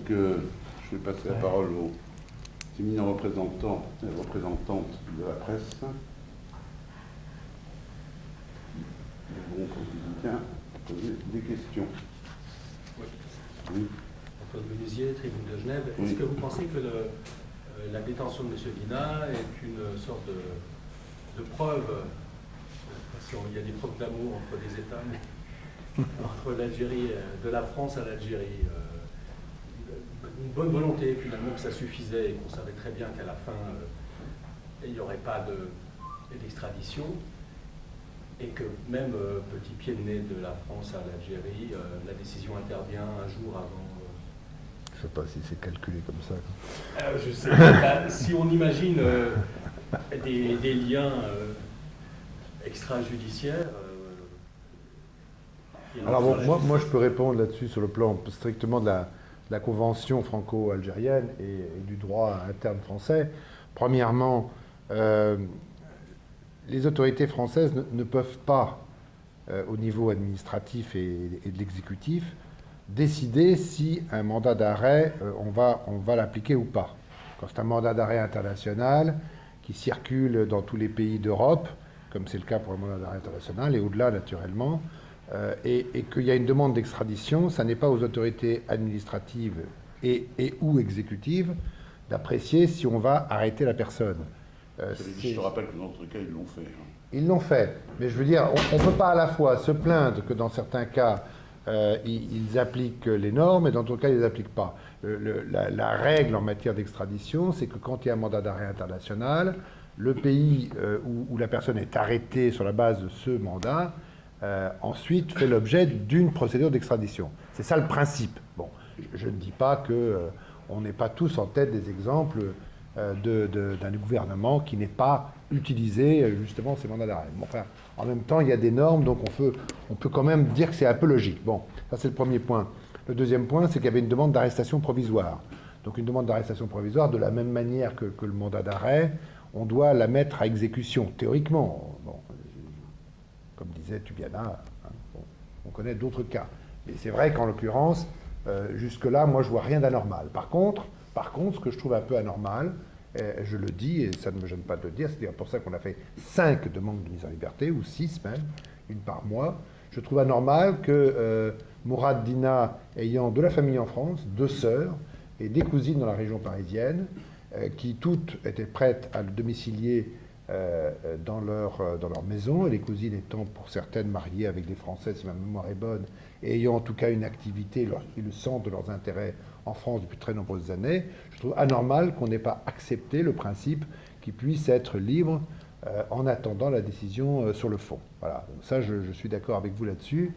je vais passer la parole aux éminents représentants et représentantes de la presse. Nous allons poser des questions. Oui. Antoine Menuisier, Tribune de Genève. Oui. Est-ce que vous pensez que la détention de M. Dina est une sorte de preuve, parce qu'il y a des preuves d'amour entre les États, mais entre l'Algérie, de la France à l'Algérie, une bonne volonté finalement que ça suffisait et qu'on savait très bien qu'à la fin il n'y aurait pas d'extradition, et que même petit pied de nez de la France à l'Algérie, la décision intervient un jour avant. Je ne sais pas si c'est calculé comme ça. Je sais pas. Si on imagine des liens extrajudiciaires. Alors bon, moi je peux répondre là-dessus sur le plan strictement de la convention franco-algérienne et du droit interne français. Premièrement, les autorités françaises ne peuvent pas, au niveau administratif et de l'exécutif, décider si un mandat d'arrêt, on va l'appliquer ou pas. Quand c'est un mandat d'arrêt international qui circule dans tous les pays d'Europe, comme c'est le cas pour le mandat d'arrêt international, et au-delà naturellement, et qu'il y a une demande d'extradition, ça n'est pas aux autorités administratives et ou exécutives d'apprécier si on va arrêter la personne. Je te rappelle que dans notre cas, ils l'ont fait. Ils l'ont fait, mais je veux dire, on ne peut pas à la fois se plaindre que dans certains cas, ils appliquent les normes et dans d'autres cas, ils ne les appliquent pas. La règle en matière d'extradition, c'est que quand il y a un mandat d'arrêt international, le pays où la personne est arrêtée sur la base de ce mandat, ensuite fait l'objet d'une procédure d'extradition. C'est ça le principe. Bon, je ne dis pas qu'on n'est pas tous en tête des exemples d'un gouvernement qui n'est pas utilisé justement ces mandats d'arrêt. Bon, enfin, en même temps, il y a des normes, donc on peut quand même dire que c'est un peu logique. Bon, ça c'est le premier point. Le deuxième point, c'est qu'il y avait une demande d'arrestation provisoire. Donc une demande d'arrestation provisoire, de la même manière que le mandat d'arrêt, on doit la mettre à exécution, théoriquement. Bon, comme disait Tubiana, hein, bon, on connaît d'autres cas. Mais c'est vrai qu'en l'occurrence, jusque-là, moi, je vois rien d'anormal. Par contre, ce que je trouve un peu anormal, je le dis, et ça ne me gêne pas de le dire, c'est pour ça qu'on a fait 5 demandes de mise en liberté, ou 6 même, une par mois. Je trouve anormal que Mourad Dina, ayant de la famille en France, 2 sœurs et des cousines dans la région parisienne, qui toutes étaient prêtes à le domicilier dans leur maison, et les cousines étant pour certaines mariées avec des Français, si ma mémoire est bonne, et ayant en tout cas une activité qui le centre de leurs intérêts en France depuis très nombreuses années, je trouve anormal qu'on n'ait pas accepté le principe qu'ils puissent être libres en attendant la décision sur le fond. Voilà, donc ça je suis d'accord avec vous là-dessus,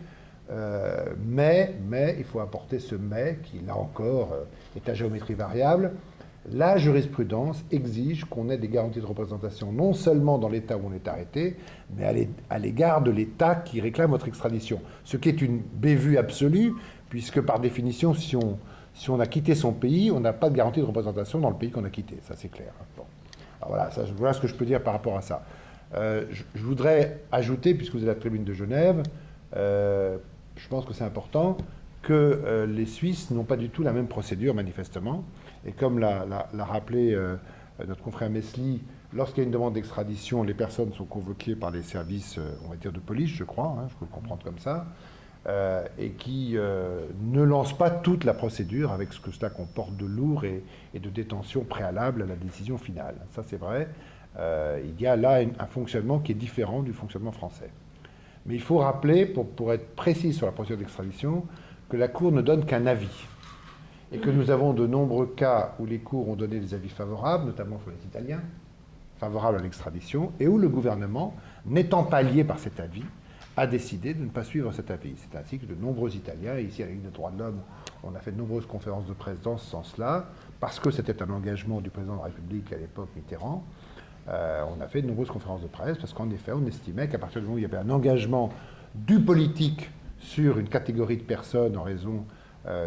mais il faut apporter ce mais qui là encore est à géométrie variable. La jurisprudence exige qu'on ait des garanties de représentation non seulement dans l'État où on est arrêté, mais à l'égard de l'État qui réclame votre extradition. Ce qui est une bévue absolue, puisque par définition, si on a quitté son pays, on n'a pas de garantie de représentation dans le pays qu'on a quitté. Ça, c'est clair. Bon. Alors voilà ce que je peux dire par rapport à ça. Je voudrais ajouter, puisque vous êtes à la tribune de Genève, je pense que c'est important, que les Suisses n'ont pas du tout la même procédure, manifestement. Et comme l'a rappelé notre confrère Mesli, lorsqu'il y a une demande d'extradition, les personnes sont convoquées par les services, on va dire, de police, je crois, hein, je peux le comprendre comme ça, et qui ne lancent pas toute la procédure avec ce que cela comporte de lourd et de détention préalable à la décision finale. Ça, c'est vrai. Il y a là un fonctionnement qui est différent du fonctionnement français. Mais il faut rappeler, pour être précis sur la procédure d'extradition, que la Cour ne donne qu'un avis. Et que nous avons de nombreux cas où les cours ont donné des avis favorables, notamment sur les Italiens, favorables à l'extradition, et où le gouvernement, n'étant pas lié par cet avis, a décidé de ne pas suivre cet avis. C'est ainsi que de nombreux Italiens, et ici à la Ligue des droits de l'homme, on a fait de nombreuses conférences de presse dans ce sens-là, parce que c'était un engagement du président de la République à l'époque, Mitterrand, on a fait de nombreuses conférences de presse, parce qu'en effet, on estimait qu'à partir du moment où il y avait un engagement du politique sur une catégorie de personnes en raison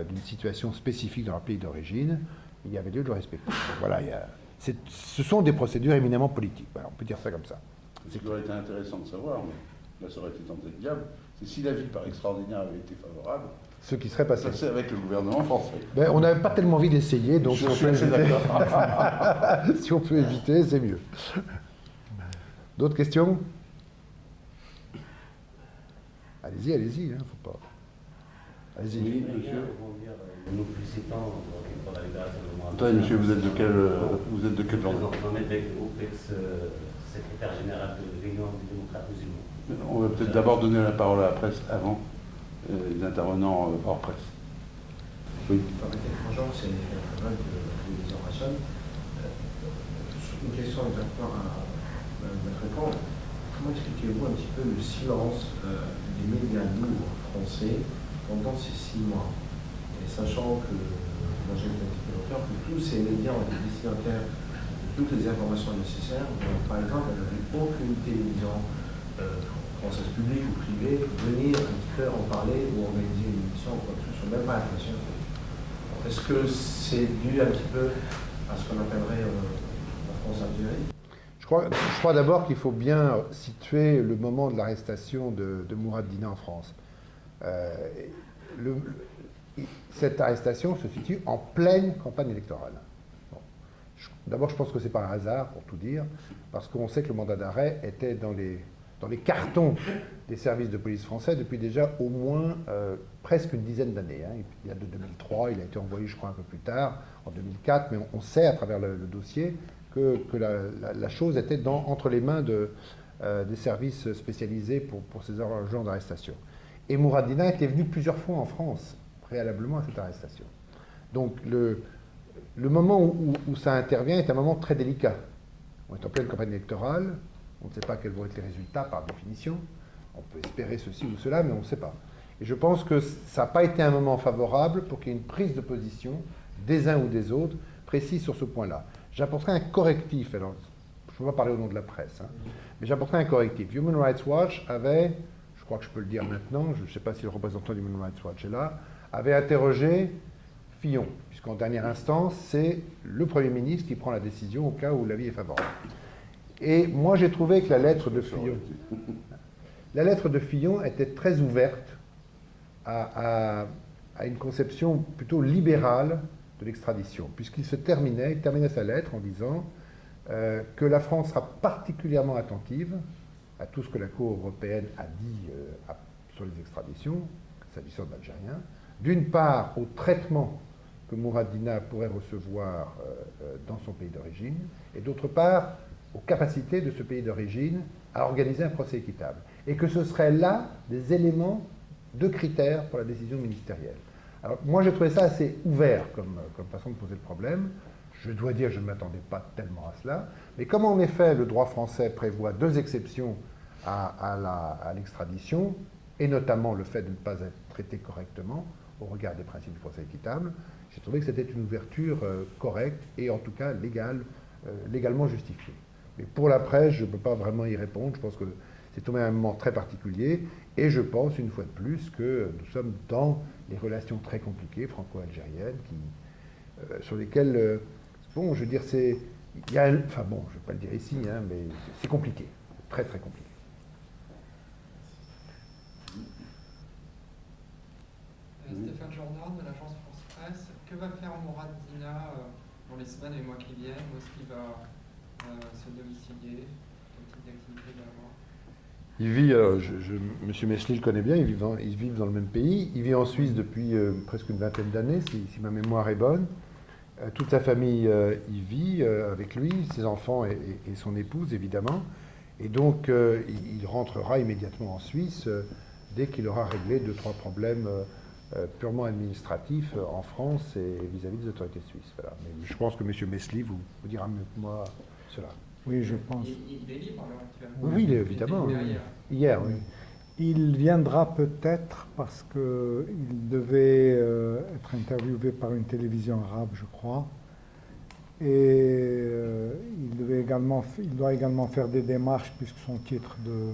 d'une situation spécifique dans leur pays d'origine, il y avait lieu de le respecter. Donc voilà, ce sont des procédures éminemment politiques. Voilà, on peut dire ça comme ça. Ce qui aurait été intéressant de savoir, mais là ça aurait été tenté de diable, C'est si l'avis par extraordinaire avait été favorable, Ce qui serait passé. ça c'est avec le gouvernement français. Ben, on n'avait pas tellement envie d'essayer, donc Je si on suis peut assez éviter- d'accord. si on peut éviter, c'est mieux. D'autres questions? Allez-y, allez-y, hein, faut pas. Allez-y. Oui, monsieur. Nous félicitons pour la libération de Mohamed. Attendez, monsieur, vous êtes de quel genre? On est ex-secrétaire général de l'Union des démocrates musulmans. On va peut-être d'abord donner la parole à la presse avant les intervenants hors presse. Oui. Bonjour, c'est Fabien de la télévision Rachel. Une question exactement à Maître Répond. Comment expliquez-vous un petit peu le silence des médias lourds français pendant ces 6 mois? Et sachant que, moi j'ai été un petit peu longtemps, que tous ces médias ont été destinataires de toutes les informations nécessaires. Donc, par exemple, il n'y avait aucune télévision française publique ou privée venir un petit peu en parler ou organiser une émission ou quoi que ce soit, même pas internationale. Est-ce que c'est dû un petit peu à ce qu'on appellerait la France-Algérie? Je crois d'abord qu'il faut bien situer le moment de l'arrestation de Mourad Dina en France. Cette arrestation se situe en pleine campagne électorale. Bon. D'abord, je pense que ce n'est pas un hasard, pour tout dire, parce qu'on sait que le mandat d'arrêt était dans les cartons des services de police français depuis déjà au moins presque une dizaine d'années. Hein. Il y a de 2003, il a été envoyé, je crois, un peu plus tard, en 2004, mais on sait à travers le dossier que la chose était entre les mains des services spécialisés pour ces genres d'arrestation. Et Mourad Dina était venu plusieurs fois en France, préalablement à cette arrestation. Donc le moment où ça intervient est un moment très délicat. On est en pleine campagne électorale, on ne sait pas quels vont être les résultats par définition, on peut espérer ceci ou cela, mais on ne sait pas. Et je pense que ça n'a pas été un moment favorable pour qu'il y ait une prise de position des uns ou des autres précise sur ce point-là. J'apporterai un correctif, alors je ne peux pas parler au nom de la presse, hein, mais j'apporterai un correctif. Human Rights Watch avait, je crois que je peux le dire maintenant, je ne sais pas si le représentant du Human Rights Watch est là, avait interrogé Fillon, puisqu'en dernière instance, c'est le Premier ministre qui prend la décision au cas où l'avis est favorable. Et moi, j'ai trouvé que la lettre de Fillon était très ouverte à une conception plutôt libérale de l'extradition, puisqu'il terminait sa lettre en disant que la France sera particulièrement attentive à tout ce que la Cour européenne a dit sur les extraditions, s'agissant d'Algériens, d'une part au traitement que Mourad Dina pourrait recevoir dans son pays d'origine, et d'autre part aux capacités de ce pays d'origine à organiser un procès équitable. Et que ce serait là des éléments de critères pour la décision ministérielle. Alors moi j'ai trouvé ça assez ouvert comme façon de poser le problème. Je dois dire que je ne m'attendais pas tellement à cela. Mais comme en effet le droit français prévoit 2 exceptions à l'extradition, et notamment le fait de ne pas être traité correctement au regard des principes du procès équitable, j'ai trouvé que c'était une ouverture correcte et en tout cas légalement justifiée. Mais pour la presse, je ne peux pas vraiment y répondre. Je pense que c'est tombé à un moment très particulier. Et je pense, une fois de plus, que nous sommes dans les relations très compliquées franco-algériennes sur lesquelles, bon, je veux dire, enfin bon, je ne vais pas le dire ici, hein, mais c'est compliqué. Très, très compliqué. Stéphane Jordan de l'agence France Presse. Que va faire Mourad Dina dans les semaines et mois qui viennent? Où est-ce qu'il va se domicilier? Quel type d'activité il va avoir? Il vit, M. Mesli le connaît bien, ils vivent dans le même pays. Il vit en Suisse depuis presque une vingtaine d'années, si ma mémoire est bonne. Toute sa famille y vit avec lui, ses enfants et son épouse, évidemment. Et donc, il rentrera immédiatement en Suisse dès qu'il aura réglé 2-3 problèmes purement administratifs en France et vis-à-vis des autorités suisses. Voilà. Mais je pense que M. Mesli vous dira mieux que moi cela. Oui, je pense. Il est libre alors actuellement? Oui, évidemment. Hier, oui. Il viendra peut-être parce qu'il devait être interviewé par une télévision arabe, je crois. Et il doit également faire des démarches puisque son titre de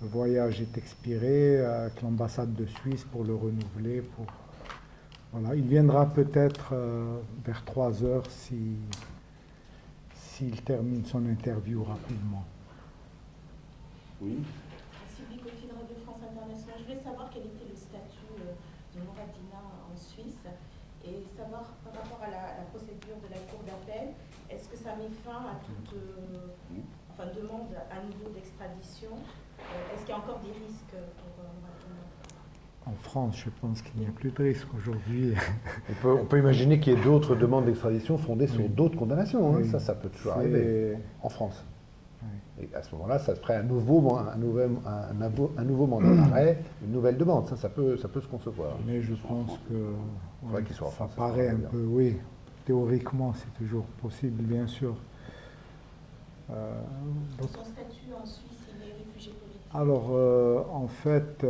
voyage est expiré avec l'ambassade de Suisse pour le renouveler. Voilà. Il viendra peut-être vers 3 heures s'il termine son interview rapidement. Oui. Sylvie Coffin, Radio France Internationale. Suisse et savoir par rapport à la procédure de la Cour d'appel, est-ce que ça met fin à toute demande à nouveau d'extradition? Est-ce qu'il y a encore des risques pour En France, je pense qu'il n'y a plus de risque aujourd'hui. On peut imaginer qu'il y ait d'autres demandes d'extradition fondées sur d'autres condamnations. Hein. Oui. Ça peut toujours arriver en France. Oui. Et à ce moment-là, ça ferait un nouveau mandat d'arrêt, une nouvelle demande. Ça peut se concevoir. Mais je pense que Faudrait qu'il soit en ça France, paraît ça un bien. peu, oui. Théoriquement, c'est toujours possible, bien sûr. Donc, son statut en Suisse, il est réfugié politique? alors, en fait,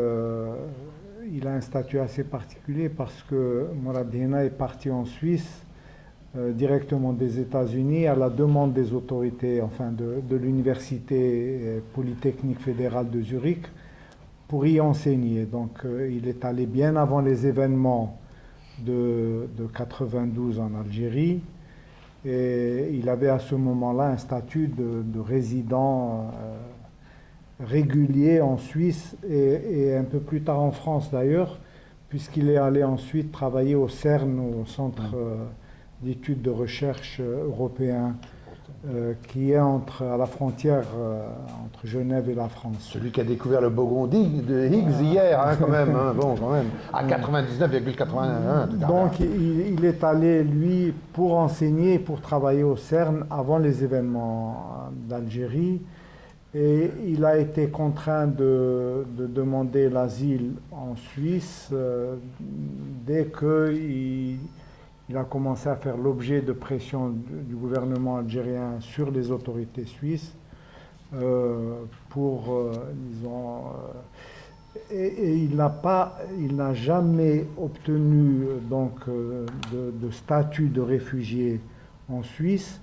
il a un statut assez particulier parce que Mourad Dina est parti en Suisse directement des États-Unis à la demande des autorités, enfin de l'Université Polytechnique fédérale de Zurich, pour y enseigner. Donc, il est allé bien avant les événements de 92 en Algérie. Et il avait à ce moment-là un statut de résident régulier en Suisse et un peu plus tard en France d'ailleurs, puisqu'il est allé ensuite travailler au CERN, au Centre d'études de recherche européen, qui est à la frontière entre Genève et la France. Celui qui a découvert le boson de Higgs hier, hein, quand même. Hein, bon, quand même. À 99,81. Donc il est allé, lui, pour enseigner, pour travailler au CERN avant les événements d'Algérie. Et il a été contraint de demander l'asile en Suisse dès qu'il a commencé à faire l'objet de pression du gouvernement algérien sur les autorités suisses et il n'a jamais obtenu donc de statut de réfugié en Suisse,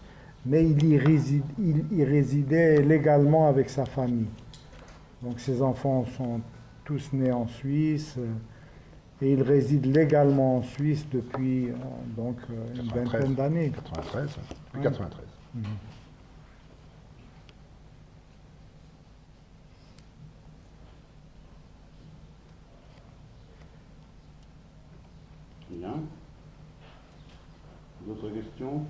mais il y résidait légalement avec sa famille. Donc ses enfants sont tous nés en Suisse et il réside légalement en Suisse depuis une vingtaine d'années. 93, depuis 93. Bien. D'autres questions?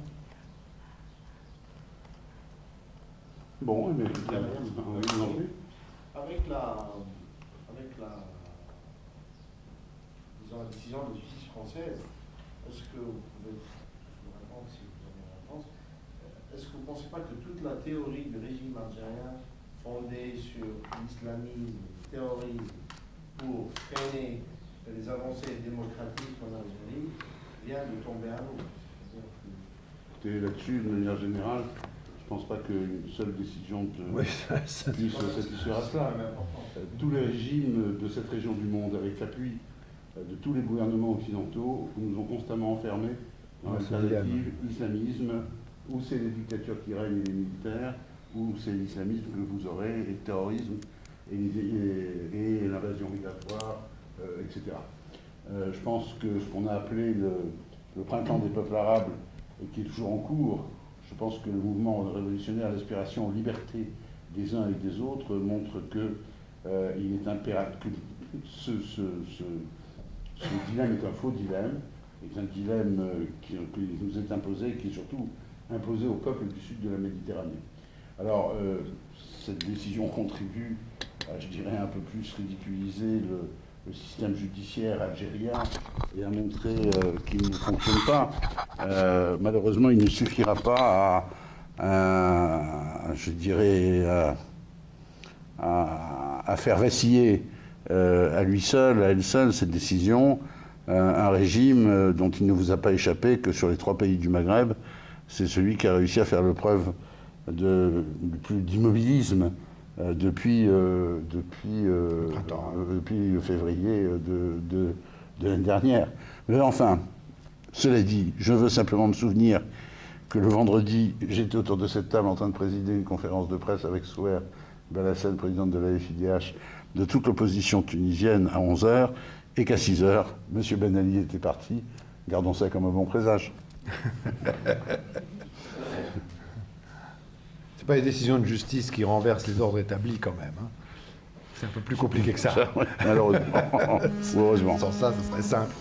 Bon, mais Avec la décision de justice française, est-ce que vous pouvez me répondre si vous avez une réponse? Est-ce que vous ne pensez pas que toute la théorie du régime algérien fondée sur l'islamisme, le terrorisme, pour freiner les avancées démocratiques en Algérie vient de tomber à l'eau? Là-dessus, de manière générale, je ne pense pas qu'une seule décision puisse satisfaire à cela. Tous les régimes de cette région du monde, avec l'appui de tous les gouvernements occidentaux, nous ont constamment enfermés dans l'alternative islamisme, où c'est les dictatures qui règnent et les militaires, où c'est l'islamisme que vous aurez, et le terrorisme, et l'invasion migratoire, etc. Je pense que ce qu'on a appelé le printemps des peuples arabes, et qui est toujours en cours, je pense que le mouvement révolutionnaire, l'aspiration aux libertés des uns et des autres, montre qu'il est impératif que ce dilemme est un faux dilemme, est un dilemme qui nous est imposé, et qui est surtout imposé au peuple du sud de la Méditerranée. Alors, cette décision contribue à, je dirais, un peu plus ridiculiser le système judiciaire algérien et à montrer qu'il ne fonctionne pas. Malheureusement, il ne suffira pas je dirais, à faire vaciller à lui seul, à elle seule, cette décision, un régime dont il ne vous a pas échappé que sur les 3 pays du Maghreb, c'est celui qui a réussi à faire le preuve d'immobilisme depuis février de l'année dernière. Mais enfin, cela dit, je veux simplement me souvenir que le vendredi, j'étais autour de cette table en train de présider une conférence de presse avec Souher Belassène, présidente de la FIDH, de toute l'opposition tunisienne à 11h, et qu'à 6h, M. Ben Ali était parti. Gardons ça comme un bon présage. C'est pas les décisions de justice qui renversent les ordres établis quand même. Hein. C'est un peu plus compliqué que ça. Malheureusement. Heureusement. Sans ça, ce serait simple.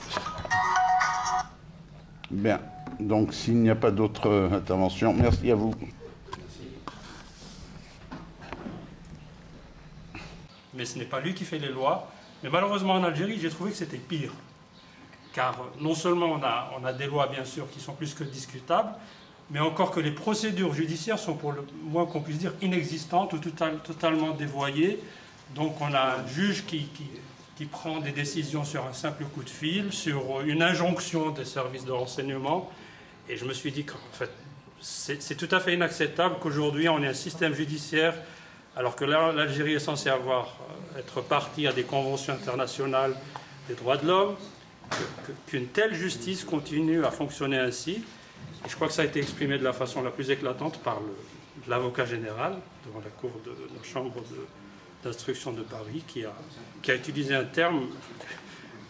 Bien. Donc, s'il n'y a pas d'autres interventions, merci à vous. Mais ce n'est pas lui qui fait les lois. Mais malheureusement, en Algérie, j'ai trouvé que c'était pire. Car non seulement on a des lois, bien sûr, qui sont plus que discutables, mais encore que les procédures judiciaires sont, pour le moins qu'on puisse dire, inexistantes ou totalement dévoyées. Donc on a un juge qui prend des décisions sur un simple coup de fil, sur une injonction des services de renseignement. Et je me suis dit qu'en fait, c'est tout à fait inacceptable qu'aujourd'hui on ait un système judiciaire, alors que l'Algérie est censée être partie à des conventions internationales des droits de l'homme, qu'une telle justice continue à fonctionner ainsi. Et je crois que ça a été exprimé de la façon la plus éclatante par l'avocat général devant la cour de la chambre d'instruction de Paris, qui a utilisé un terme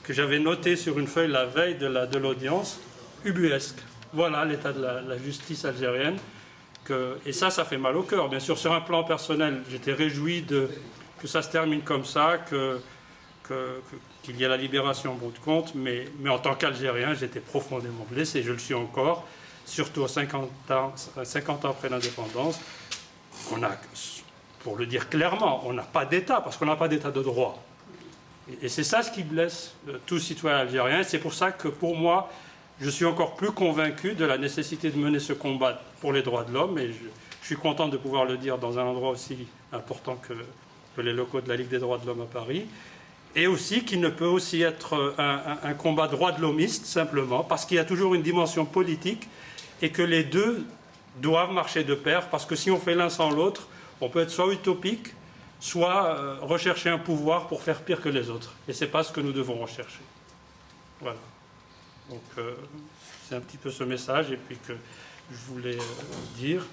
que j'avais noté sur une feuille la veille de l'audience, ubuesque. Voilà l'état de la justice algérienne. Et ça fait mal au cœur. Bien sûr, sur un plan personnel, j'étais réjoui que ça se termine comme ça, qu'il y ait la libération au bout de compte, mais en tant qu'Algérien, j'étais profondément blessé, je le suis encore, surtout à 50 ans après l'indépendance. Pour le dire clairement, on n'a pas d'État, parce qu'on n'a pas d'État de droit. Et c'est ça ce qui blesse tout citoyen algérien. C'est pour ça que, pour moi, je suis encore plus convaincu de la nécessité de mener ce combat pour les droits de l'homme, et je suis content de pouvoir le dire dans un endroit aussi important que les locaux de la Ligue des droits de l'homme à Paris, et aussi qu'il ne peut aussi être un combat droit de l'hommiste, simplement, parce qu'il y a toujours une dimension politique, et que les deux doivent marcher de pair, parce que si on fait l'un sans l'autre, on peut être soit utopique, soit rechercher un pouvoir pour faire pire que les autres. Et ce n'est pas ce que nous devons rechercher. Voilà. Donc c'est un petit peu ce message et puis que je voulais dire.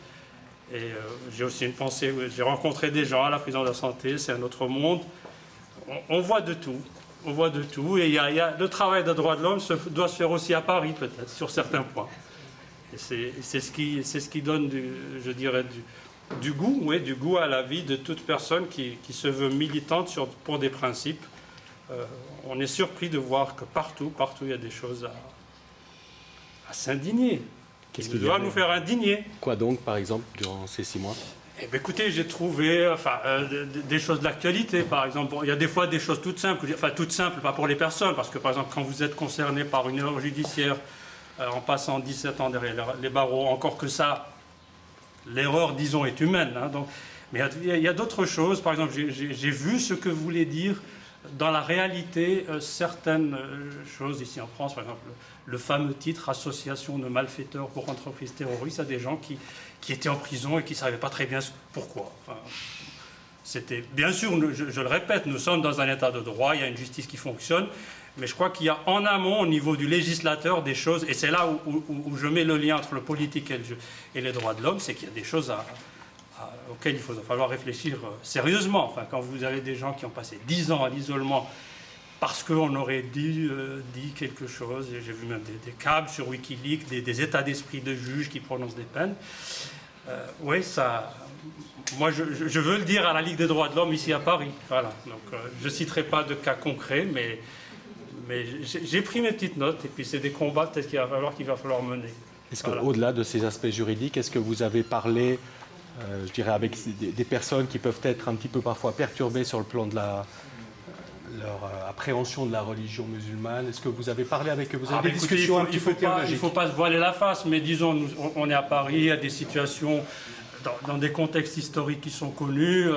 Et j'ai aussi une pensée, j'ai rencontré des gens à la prison de la santé, c'est un autre monde. On voit de tout. On voit de tout. Et le travail des droits de l'homme doit se faire aussi à Paris, peut-être, sur certains points. Et c'est ce qui donne, je dirais, du goût, oui, du goût à la vie de toute personne qui se veut militante pour des principes. On est surpris de voir que partout, il y a des choses à s'indigner. Qu'est-ce qui doit nous faire indigner? Quoi donc, par exemple, durant ces 6 mois? Eh bien, écoutez, j'ai trouvé des choses de l'actualité, par exemple. Bon, il y a des fois des choses toutes simples, toutes simples, pas pour les personnes, parce que, par exemple, quand vous êtes concerné par une erreur judiciaire en passant 17 ans derrière les barreaux, encore que ça, l'erreur, disons, est humaine. Hein, donc, mais il y a d'autres choses. Par exemple, j'ai vu ce que voulait dire dans la réalité certaines choses ici en France. Par exemple, le fameux titre « Association de malfaiteurs pour entreprises terroristes » à des gens qui étaient en prison et qui ne savaient pas très bien pourquoi. Enfin, c'était, bien sûr, je le répète, nous sommes dans un état de droit, il y a une justice qui fonctionne, mais je crois qu'il y a en amont, au niveau du législateur, des choses, et c'est là où je mets le lien entre le politique et les droits de l'homme, c'est qu'il y a des choses auxquelles il va falloir réfléchir sérieusement. Enfin, quand vous avez des gens qui ont passé 10 ans à l'isolement parce qu'on aurait dit quelque chose, j'ai vu même des câbles sur Wikileaks, des états d'esprit de juges qui prononcent des peines. Oui, ça... Moi, je veux le dire à la Ligue des droits de l'homme ici à Paris. Voilà. Donc, je ne citerai pas de cas concrets, mais j'ai pris mes petites notes, et puis c'est des combats peut-être qu'il va falloir mener. Est-ce qu'au-delà de ces aspects juridiques, est-ce que vous avez parlé, je dirais, avec des personnes qui peuvent être un petit peu parfois perturbées sur le plan de leur appréhension de la religion musulmane? Est-ce que vous avez parlé avec eux? Vous avez des discussions un petit peu théologiques? Il ne faut pas se voiler la face, mais disons, on est à Paris, il y a des situations, dans des contextes historiques qui sont connus,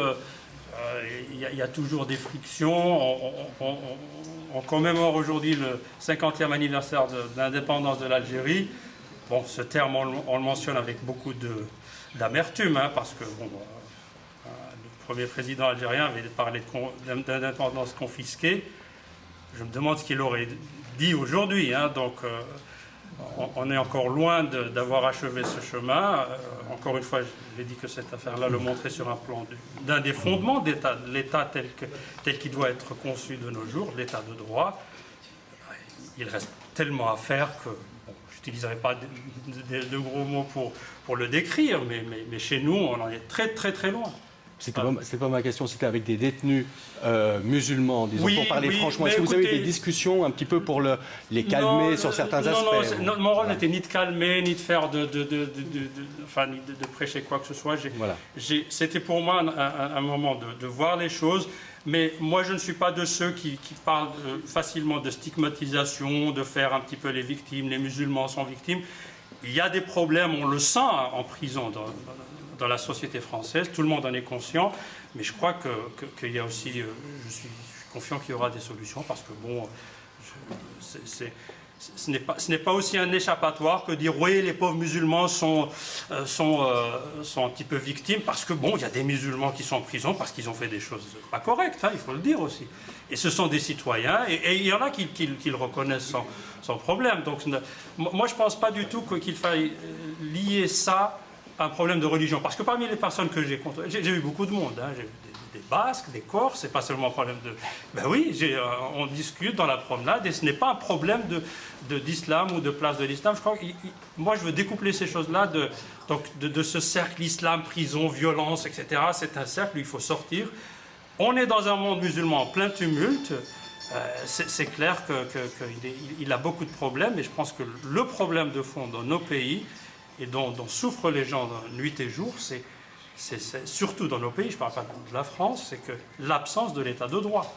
il y a toujours des frictions. On commémore aujourd'hui le 50e anniversaire de l'indépendance de l'Algérie. Bon, ce terme, on le mentionne avec beaucoup d'amertume, hein, parce que bon, le premier président algérien avait parlé d'indépendance confisquée. Je me demande ce qu'il aurait dit aujourd'hui. Hein, donc, on est encore loin d'avoir achevé ce chemin. Encore une fois, j'ai dit que cette affaire-là le montrait sur un plan d'un des fondements de l'État tel qu'il doit être conçu de nos jours, l'État de droit. Il reste tellement à faire que je n'utiliserai pas de gros mots pour le décrire, mais chez nous, on en est très très très loin. C'était pas ma question, c'était avec des détenus musulmans, disons, oui, pour parler oui, franchement. Est-ce que vous avez eu des discussions un petit peu pour les calmer sur certains aspects? Non, mon rôle n'était ni de calmer, ni de faire ni de prêcher quoi que ce soit. C'était pour moi un moment de voir les choses. Mais moi, je ne suis pas de ceux qui parlent facilement de stigmatisation, de faire un petit peu les victimes, les musulmans sont victimes. Il y a des problèmes, on le sent en prison dans la société française, tout le monde en est conscient, mais je crois qu'il y a aussi, je suis confiant qu'il y aura des solutions, parce que bon, ce n'est pas aussi un échappatoire que dire oui, les pauvres musulmans sont un petit peu victimes, parce que bon, il y a des musulmans qui sont en prison parce qu'ils ont fait des choses pas correctes, hein, il faut le dire aussi. Et ce sont des citoyens, et il y en a qui le reconnaissent sans problème. Donc moi, je ne pense pas du tout qu'il faille lier ça à un problème de religion. Parce que parmi les personnes que j'ai vu beaucoup de monde, hein, j'ai vu des Basques, des Corses, c'est pas seulement un problème de... Ben oui, on discute dans la promenade, et ce n'est pas un problème d'islam ou de place de l'islam. Je crois moi, je veux découpler ces choses-là de ce cercle islam, prison, violence, etc. C'est un cercle où il faut sortir. On est dans un monde musulman en plein tumulte. C'est clair qu'il a beaucoup de problèmes, et je pense que le problème de fond dans nos pays, et dont souffrent les gens nuit et jour, c'est surtout dans nos pays, je ne parle pas de la France, c'est que l'absence de l'état de droit.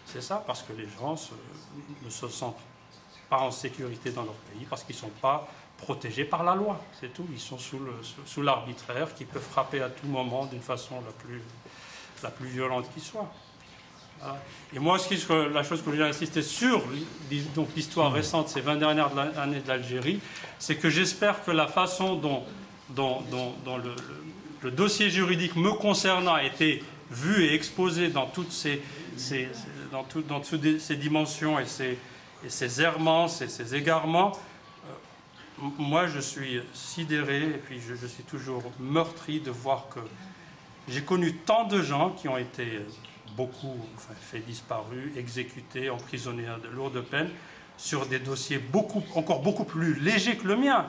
C'est ça, parce que les gens ne se sentent pas en sécurité dans leur pays, parce qu'ils ne sont pas protégés par la loi, c'est tout. Ils sont sous l'arbitraire, qui peut frapper à tout moment d'une façon la plus violente qui soit. Voilà. Et moi, la chose que j'ai insisté sur, donc l'histoire récente, ces 20 dernières années de l'Algérie, c'est que j'espère que la façon dont le dossier juridique me concernant a été vu et exposé dans toutes ces dimensions et ces errements, ces égarements, moi je suis sidéré, et puis je suis toujours meurtri de voir que j'ai connu tant de gens qui ont été faits disparus, exécutés, emprisonnés à de lourdes peines, sur des dossiers encore beaucoup plus légers que le mien.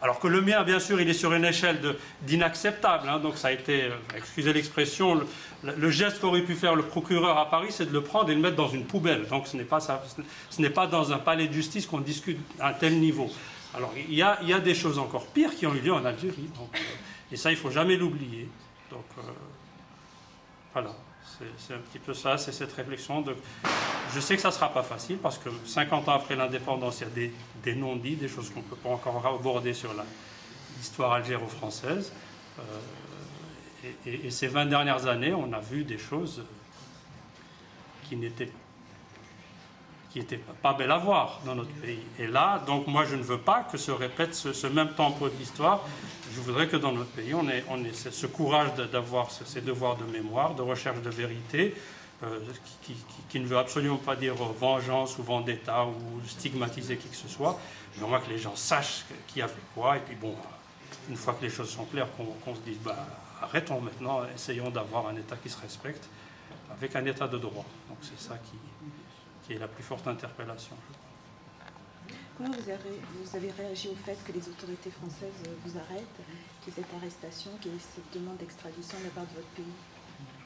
Alors que le mien, bien sûr, il est sur une échelle d'inacceptable. Hein, donc ça a été, excusez l'expression, le geste qu'aurait pu faire le procureur à Paris, c'est de le prendre et de le mettre dans une poubelle. Donc ce n'est pas dans un palais de justice qu'on discute à un tel niveau. Alors il y a des choses encore pires qui ont eu lieu en Algérie. Donc, et ça, il ne faut jamais l'oublier. Donc voilà. C'est un petit peu ça, c'est cette réflexion. Je sais que ça ne sera pas facile, parce que 50 ans après l'indépendance, il y a des non-dits, des choses qu'on ne peut pas encore aborder sur l'histoire algéro-française. Et ces 20 dernières années, on a vu des choses qui n'étaient pas belles à voir dans notre pays. Et là, donc moi, je ne veux pas que se répète ce même tempo de l'histoire. Je voudrais que dans notre pays, on ait ce courage d'avoir ces devoirs de mémoire, de recherche de vérité, qui ne veut absolument pas dire vengeance ou vendetta ou stigmatiser qui que ce soit. Je veux que les gens sachent qui a fait quoi, et puis bon, une fois que les choses sont claires, qu'on se dise, arrêtons maintenant, essayons d'avoir un État qui se respecte, avec un État de droit. Donc c'est ça qui est la plus forte interpellation. Comment vous avez réagi au fait que les autorités françaises vous arrêtent, qu'il y ait cette arrestation, qu'il y ait cette demande d'extradition de la part de votre pays?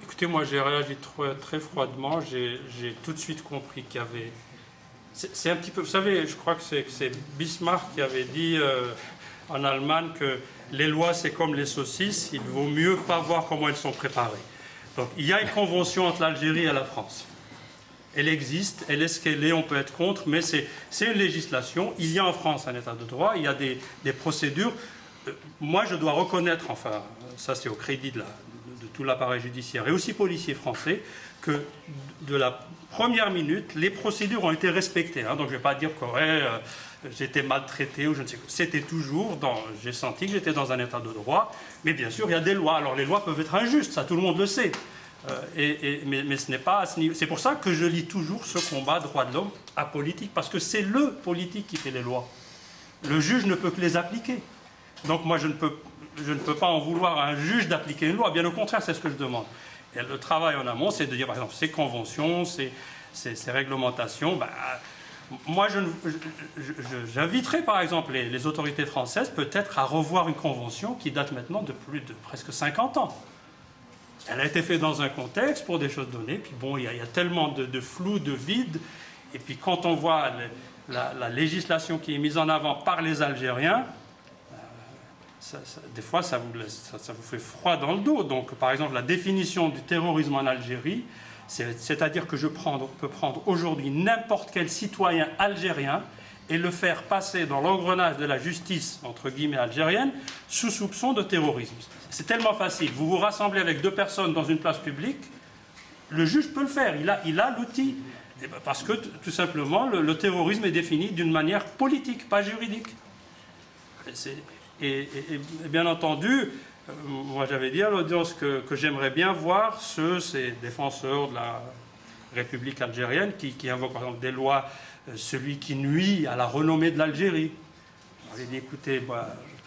Écoutez, moi j'ai réagi très froidement. J'ai tout de suite compris qu'il y avait... C'est un petit peu... Vous savez, je crois que c'est Bismarck qui avait dit en Allemagne que les lois c'est comme les saucisses, il vaut mieux pas voir comment elles sont préparées. Donc il y a une convention entre l'Algérie et la France. Elle existe, elle est ce qu'elle est, on peut être contre, mais c'est une législation. Il y a en France un état de droit, il y a des procédures. Moi, je dois reconnaître, enfin, ça c'est au crédit de tout l'appareil judiciaire et aussi policier français, que de la première minute, les procédures ont été respectées. Hein. Donc je ne vais pas dire que j'étais maltraité ou je ne sais quoi. C'était toujours j'ai senti que j'étais dans un état de droit, mais bien sûr, il y a des lois. Alors les lois peuvent être injustes, ça tout le monde le sait. Mais ce n'est pas à ce niveau. C'est pour ça que je lis toujours ce combat droit de l'homme apolitique, parce que c'est le politique qui fait les lois. Le juge ne peut que les appliquer. Donc moi, je ne peux pas en vouloir à un juge d'appliquer une loi. Bien au contraire, c'est ce que je demande. Et le travail en amont, c'est de dire, par exemple, ces conventions, ces réglementations, moi, j'inviterai, par exemple, les autorités françaises peut-être à revoir une convention qui date maintenant de presque 50 ans. Elle a été faite dans un contexte pour des choses données, puis bon, il y a tellement de flou, de vide, et puis quand on voit la législation qui est mise en avant par les Algériens, des fois ça vous fait froid dans le dos. Donc par exemple la définition du terrorisme en Algérie, c'est-à-dire que je peux prendre aujourd'hui n'importe quel citoyen algérien et le faire passer dans l'engrenage de la justice, entre guillemets, algérienne, sous soupçon de terrorisme. C'est tellement facile. Vous vous rassemblez avec 2 personnes dans une place publique, le juge peut le faire, il a l'outil. Parce que, tout simplement, le terrorisme est défini d'une manière politique, pas juridique. Et bien entendu, moi j'avais dit à l'audience que j'aimerais bien voir ces défenseurs de la République algérienne qui invoquent par exemple des lois, celui qui nuit à la renommée de l'Algérie. J'avais dit, écoutez,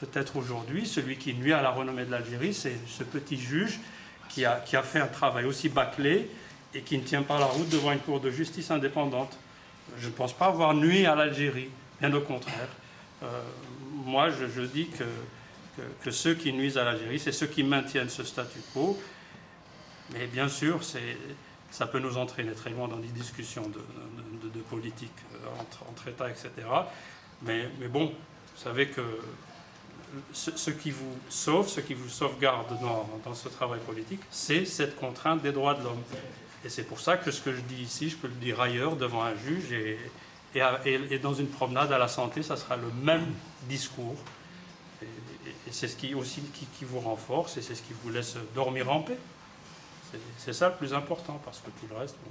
peut-être aujourd'hui, celui qui nuit à la renommée de l'Algérie, c'est ce petit juge qui a fait un travail aussi bâclé et qui ne tient pas la route devant une cour de justice indépendante. Je ne pense pas avoir nui à l'Algérie, bien au contraire. Moi, je dis que ceux qui nuisent à l'Algérie, c'est ceux qui maintiennent ce statu quo. Mais bien sûr, ça peut nous entraîner très loin dans des discussions de politique entre États, etc. Mais bon, vous savez que ce qui vous sauve, ce qui vous sauvegarde dans ce travail politique, c'est cette contrainte des droits de l'homme. Et c'est pour ça que ce que je dis ici, je peux le dire ailleurs, devant un juge, et dans une promenade à la santé, ça sera le même discours. Et c'est ce qui aussi qui vous renforce, et c'est ce qui vous laisse dormir en paix. C'est ça le plus important, parce que tout le reste... Bon.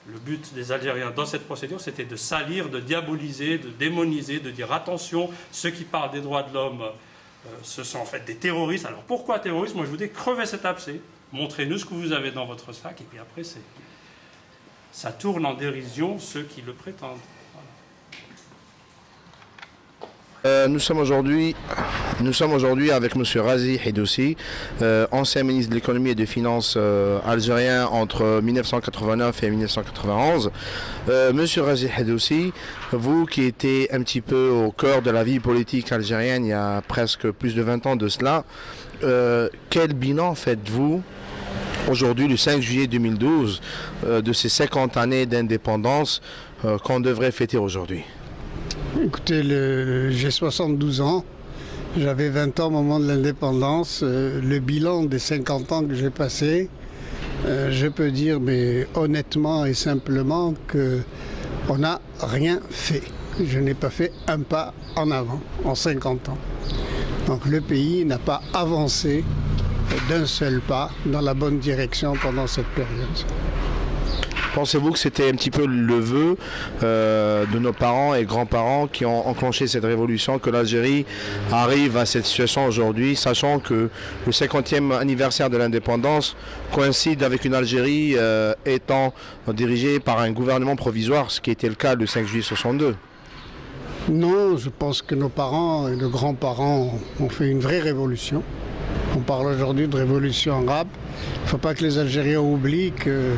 Le but des Algériens dans cette procédure, c'était de salir, de diaboliser, de démoniser, de dire attention, ceux qui parlent des droits de l'homme, ce sont en fait des terroristes. Alors pourquoi terroristes? Moi je vous dis, crevez cet abcès, montrez-nous ce que vous avez dans votre sac, et puis après ça tourne en dérision ceux qui le prétendent. Nous sommes aujourd'hui avec M. Razi Heddoussi, ancien ministre de l'économie et des finances algérien entre 1989 et 1991. Monsieur Razi Heddoussi, vous qui étiez un petit peu au cœur de la vie politique algérienne il y a presque plus de 20 ans de cela, quel bilan faites-vous aujourd'hui, le 5 juillet 2012, de ces 50 années d'indépendance qu'on devrait fêter aujourd'hui? Écoutez, j'ai 72 ans, j'avais 20 ans au moment de l'indépendance. Le bilan des 50 ans que j'ai passé, je peux dire mais honnêtement et simplement qu'on n'a rien fait. Je n'ai pas fait un pas en avant en 50 ans. Donc le pays n'a pas avancé d'un seul pas dans la bonne direction pendant cette période. Pensez-vous que c'était un petit peu le vœu de nos parents et grands-parents qui ont enclenché cette révolution, que l'Algérie arrive à cette situation aujourd'hui, sachant que le 50e anniversaire de l'indépendance coïncide avec une Algérie étant dirigée par un gouvernement provisoire, ce qui était le cas le 5 juillet 62? Non, je pense que nos parents et nos grands-parents ont fait une vraie révolution. On parle aujourd'hui de révolution arabe. Il ne faut pas que les Algériens oublient que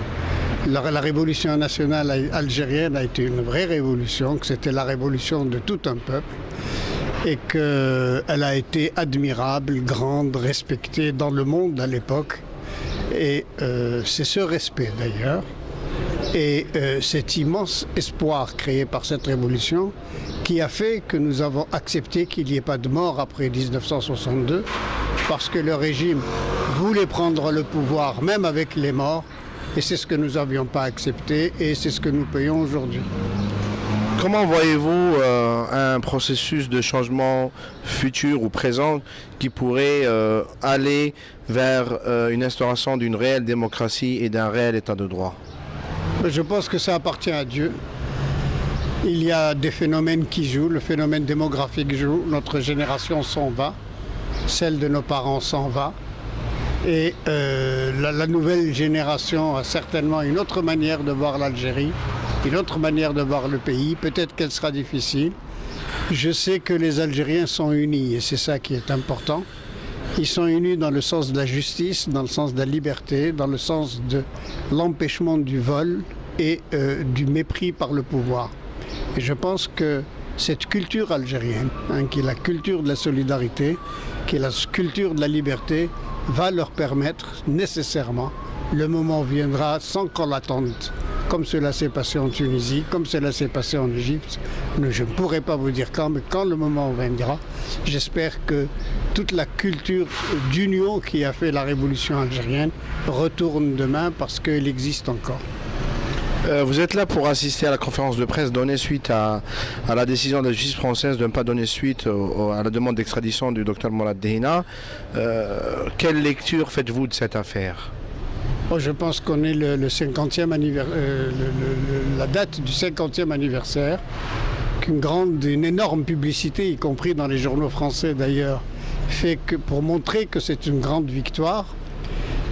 la révolution nationale algérienne a été une vraie révolution, que c'était la révolution de tout un peuple et qu'elle a été admirable, grande, respectée dans le monde à l'époque. Et c'est ce respect d'ailleurs et cet immense espoir créé par cette révolution qui a fait que nous avons accepté qu'il n'y ait pas de mort après 1962 parce que le régime voulait prendre le pouvoir même avec les morts. Et c'est ce que nous n'avions pas accepté et c'est ce que nous payons aujourd'hui. Comment voyez-vous un processus de changement futur ou présent qui pourrait aller vers une instauration d'une réelle démocratie et d'un réel état de droit? Je pense que ça appartient à Dieu. Il y a des phénomènes qui jouent, le phénomène démographique joue, notre génération s'en va, celle de nos parents s'en va. Et la nouvelle génération a certainement une autre manière de voir l'Algérie, une autre manière de voir le pays. Peut-être qu'elle sera difficile. Je sais que les Algériens sont unis et c'est ça qui est important. Ils sont unis dans le sens de la justice, dans le sens de la liberté, dans le sens de l'empêchement du vol et du mépris par le pouvoir. Et je pense que cette culture algérienne, qui est la culture de la solidarité, qui est la culture de la liberté, va leur permettre nécessairement, le moment viendra sans qu'on l'attende, comme cela s'est passé en Tunisie, comme cela s'est passé en Égypte. Je ne pourrais pas vous dire quand, mais quand le moment viendra, j'espère que toute la culture d'union qui a fait la révolution algérienne retourne demain parce qu'elle existe encore. Vous êtes là pour assister à la conférence de presse donnée suite à la décision de la justice française de ne pas donner suite à la demande d'extradition du docteur Mourad Dehina. Quelle lecture faites-vous de cette affaire ? Je pense qu'on est le 50e anniversaire, la date du 50e anniversaire, une énorme publicité, y compris dans les journaux français d'ailleurs, fait que pour montrer que c'est une grande victoire,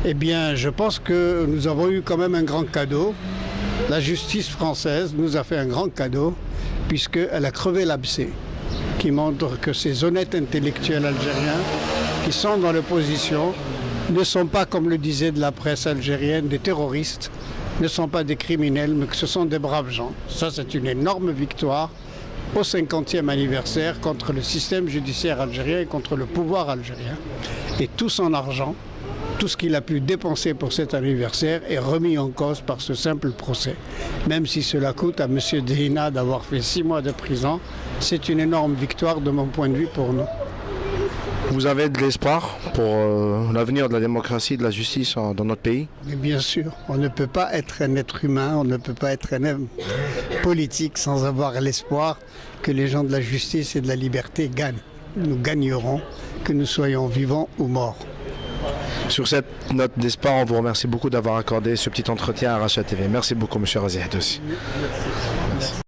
eh bien je pense que nous avons eu quand même un grand cadeau. La justice française nous a fait un grand cadeau puisqu'elle a crevé l'abcès, qui montre que ces honnêtes intellectuels algériens qui sont dans l'opposition ne sont pas, comme le disait de la presse algérienne, des terroristes, ne sont pas des criminels, mais que ce sont des braves gens. Ça, c'est une énorme victoire au 50e anniversaire contre le système judiciaire algérien et contre le pouvoir algérien. Et tout son argent, tout ce qu'il a pu dépenser pour cet anniversaire est remis en cause par ce simple procès. Même si cela coûte à M. Dehina d'avoir fait 6 mois de prison, c'est une énorme victoire de mon point de vue pour nous. Vous avez de l'espoir pour l'avenir de la démocratie et de la justice dans notre pays ? Mais bien sûr, on ne peut pas être un être humain, on ne peut pas être un homme politique sans avoir l'espoir que les gens de la justice et de la liberté gagnent. Nous gagnerons, que nous soyons vivants ou morts. Sur cette note d'espoir, on vous remercie beaucoup d'avoir accordé ce petit entretien à Rachat TV. Merci beaucoup, M. Razi Haddouzi.